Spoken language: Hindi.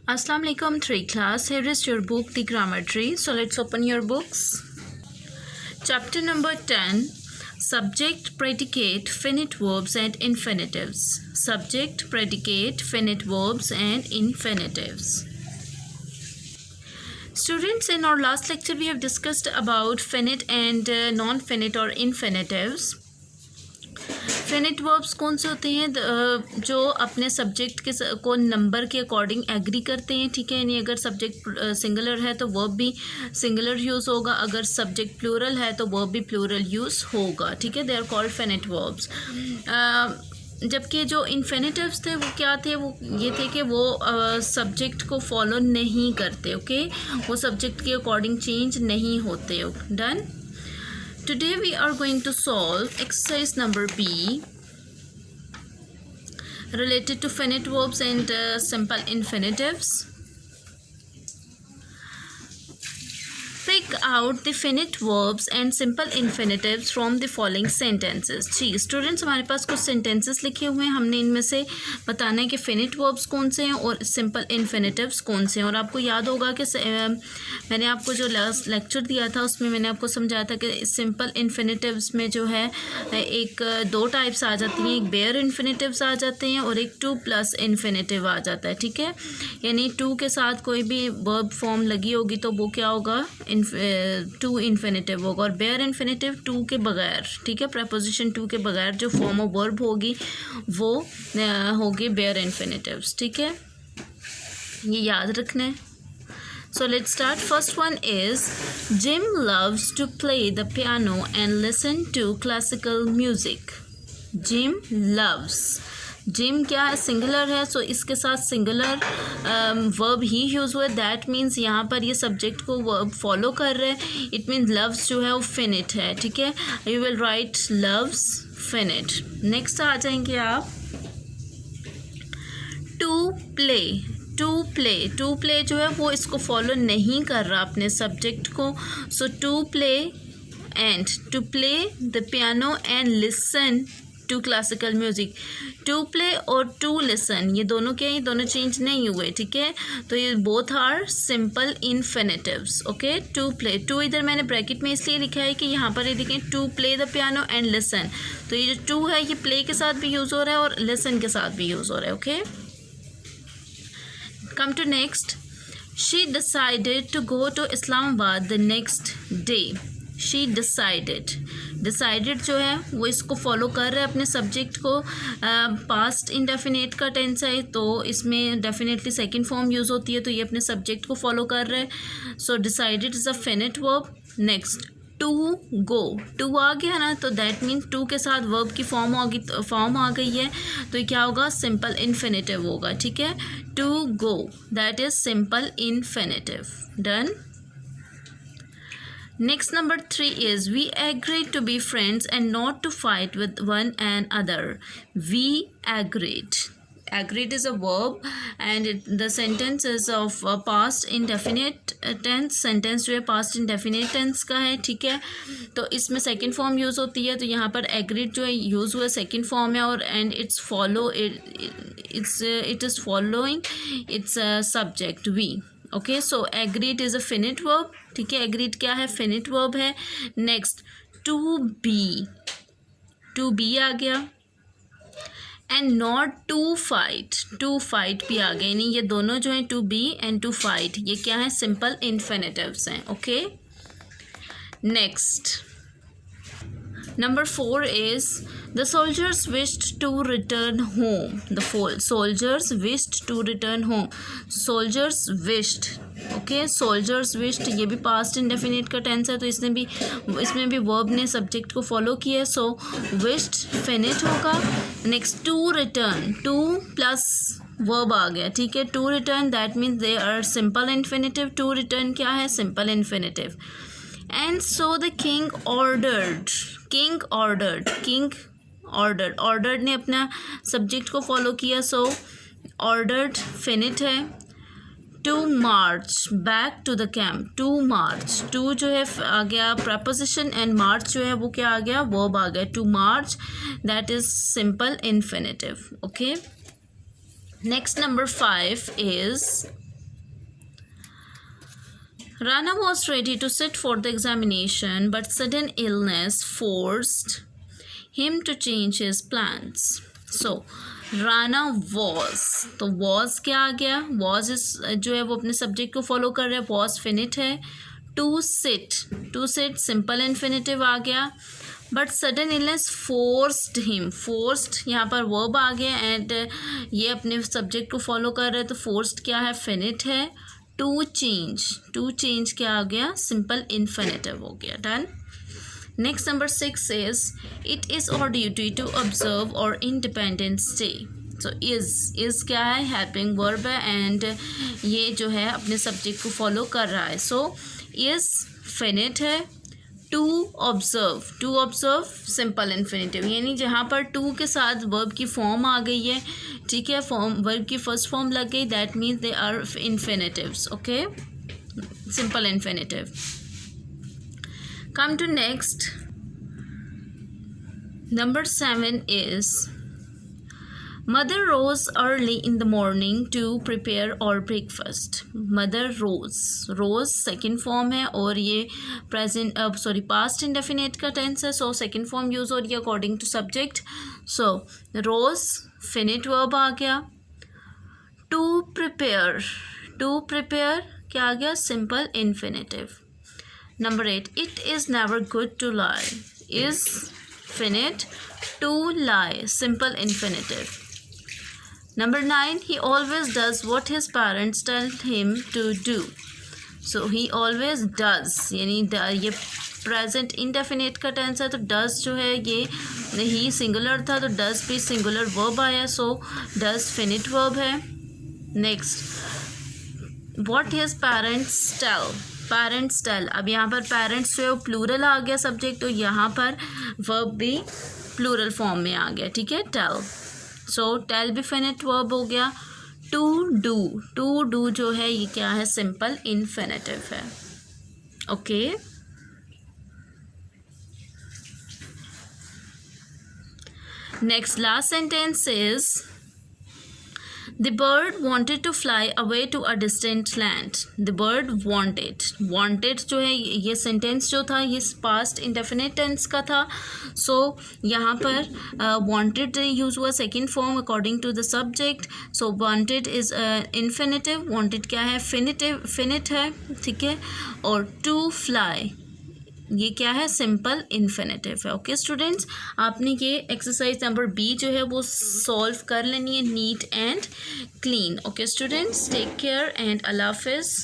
Assalamu alaikum 3 class. Here is your book The Grammar Tree. So let's open your books. Chapter number 10, Subject, Predicate, Finite Verbs and Infinitives. Subject, Predicate, Finite Verbs and Infinitives. Students, in our last lecture we have discussed about finite and non-finite or infinitives. Finite verbs कौन से होते हैं जो अपने सब्जेक्ट के को नंबर के अकॉर्डिंग एग्री करते हैं, ठीक है। यानी अगर सब्जेक्ट सिंगुलर है तो वर्ब भी सिंगुलर यूज़ होगा, अगर सब्जेक्ट प्लूरल है तो वर्ब भी प्लूरल यूज़ होगा, ठीक है। They are called finite verbs. जबकि जो इन्फिनिटिव्स थे वो क्या थे, वो ये थे कि वो सब्जेक्ट को फॉलो नहीं करते, ओके। वो सब्जेक्ट के अकॉर्डिंग चेंज नहीं होते। Done. Today we are going to solve exercise number B related to finite verbs and simple infinitives. Pick out the finite verbs and simple infinitives from the following sentences. जी स्टूडेंट्स, हमारे पास कुछ सेंटेंसेस लिखे हुए हैं, हमने इनमें से बताना है कि फिनिट वर्ब्स कौन से हैं और सिंपल इन्फिनिटिव्स कौन से हैं। और आपको याद होगा कि मैंने आपको जो लास्ट लेक्चर दिया था उसमें मैंने आपको समझाया था कि सिंपल इन्फिनिटिव्स में जो है एक दो टाइप्स आ जाती हैं, एक बेयर इन्फिनिटिव्स आ जाते हैं और एक 2+ इन्फिनिटिव आ जाता है, ठीक है। यानी 2 के साथ कोई भी वर्ब फॉर्म लगी होगी तो वो क्या होगा, 2 इन्फिनिटिव होगा। और बेयर इन्फिनिटिव 2 के बगैर, ठीक है, प्रपोजिशन 2 के बगैर जो फॉर्म ऑफ वर्ब होगी वो होगी बेयर इन्फिनिटिव्स, ठीक है। ये याद रखना है। So let's start. First one is Jim loves to play the piano and listen to classical music. Jim loves. Gym क्या है, सिंगुलर है, सो इसके साथ सिंगुलर वर्ब ही यूज़ हुआ है। दैट मीन्स यहाँ पर ये सब्जेक्ट को वर्ब फॉलो कर रहे हैं। इट मीन्स लव्स जो है वो फिनिट है, ठीक है। You will write loves finite. Next आ जाएंगे आप टू प्ले। टू प्ले जो है वो इसको फॉलो नहीं कर रहा अपने सब्जेक्ट को। So to play and to play the piano and listen to classical music. To play और टू लिसन ये दोनों क्या, ये दोनों चेंज नहीं हुए, ठीक है। तो ये both are simple infinitives, okay. To play, to इधर मैंने ब्रैकेट में इसलिए लिखा है कि यहाँ पर ये देखें to play the piano and listen. तो ये जो टू है ये प्ले के साथ भी यूज़ हो रहा है और लिसन के साथ भी यूज़ हो रहा है, okay. Come to next. She decided to go to Islamabad the next day. She decided जो है वो इसको फॉलो कर रहा है अपने सब्जेक्ट को। पास्ट इंडेफिनेट का टेंस है तो इसमें डेफिनेटली सेकंड फॉर्म यूज़ होती है, तो ये अपने सब्जेक्ट को फॉलो कर रहा है। So decided is a finite verb. Next to go, to आ गया ना, तो दैट मीन टू के साथ वर्ब की फॉर्म आ गई है, तो ये क्या होगा, सिंपल इन्फिनिटिव होगा, ठीक है। To go that is simple infinitive. Done. Next, number 3 is we agreed to be friends and not to fight with one another. We agreed. Agreed is a verb and the sentence is of past indefinite tense. Sentence जो है past indefinite tense का है, ठीक है। तो इसमें second form यूज़ होती है, तो यहाँ पर agreed जो है यूज़ हुआ second form है और and it is following its subject we. Okay, so agreed is a finite verb, ठीक है। एग्रीड क्या है, फिनिट वर्ब है। नेक्स्ट टू बी आ गया एंड नॉट टू फाइट भी आ गया। यानी ये दोनों जो हैं to be and to fight ये क्या है, सिंपल इन्फिनिटिव्स हैं, okay. Next number 4 is the soldiers wished to return home. The soldiers wished to return home. Soldiers wished, okay. Soldiers wished ये भी past indefinite का tense है, तो इसमें भी verb ने subject को follow किया है, so wished finite होगा। next to return, to plus verb आ गया, ठीक है। to return that means they are simple infinitive. to return क्या है, simple infinitive. and so the king ordered ने अपना सब्जेक्ट को फॉलो किया, सो ordered फिनिट है। To march back to the camp. To march, to जो है आ गया प्रपोजिशन एंड मार्च जो है वो क्या आ गया, वर्ब आ गया। To march that is simple infinitive, okay. Next number 5 is Rana was ready to sit for the examination, but sudden illness forced him to change his plans. So Rana was, तो was क्या आ गया? was इस जो है वो अपने सब्जेक्ट को फॉलो कर रहा है, was फिनिट है. to sit सिंपल इन्फिनेटिव आ गया. But sudden illness forced him, forced यहाँ पर वर्ब आ गया एंड ये अपने सब्जेक्ट को फॉलो कर रहे हैं, तो फोर्स्ड क्या है? फिनिट है. टू चेंज क्या आ गया? सिंपल इन्फिनेटिव हो गया. Done. Next number 6 is it is और ड्यूटी टू ऑब्जर्व और इंडिपेंडेंस डे. सो इज़ क्या है? हेल्पिंग वर्ब है एंड ये जो है अपने सब्जेक्ट को फॉलो कर रहा है. सो इज़ फिनिट है. टू ऑब्जर्व सिंपल इन्फिनेटिव, यानी जहाँ पर टू के साथ वर्ब की फॉर्म आ गई है, ठीक है, वर्ब की फर्स्ट फॉर्म लग गई, that means they are infinitives. Okay, simple infinitive. Come to next. Number 7 is Mother rose early in the morning to prepare our breakfast. Mother rose second form है और ये past indefinite का tense है, so second form use हो रही है according to subject. So rose finite verb आ गया. to prepare क्या आ गया? simple infinitive. Number 8 it is never good to lie. is finite. to lie simple infinitive. Number 9 he always does what his parents tell him to do. So he always does, यानी ये प्रेजेंट इंडेफिनेट का टेंस है, तो डज जो है ये ही सिंगुलर था, तो डज भी सिंगुलर वर्ब आया, सो डज फिनिट वर्ब है. Next what his parents tell. अब यहाँ पर पेरेंट्स जो है प्लूरल आ गया सब्जेक्ट, तो यहाँ पर वर्ब भी प्लूरल फॉर्म में आ गया. ठीक है, टेल. सो टेल भी फिनिट वर्ब हो गया. टू डू जो है ये क्या है? सिंपल इन्फिनेटिव है. Okay, next last sentence is The bird wanted to fly away to a distant land. The bird wanted जो है ये सेंटेंस जो था ये पास्ट इंडेफिनिट टेंस का था. सो यहाँ पर wanted यूज़ हुआ second form according to the subject. So wanted is infinitive. wanted क्या है? फिनिट है. ठीक है, और to fly ये क्या है? सिंपल इन्फिनेटिव है. ओके स्टूडेंट्स, आपने ये एक्सरसाइज नंबर बी जो है वो सॉल्व कर लेनी है neat and clean. Okay students, take care and अल्लाह हाफिज़.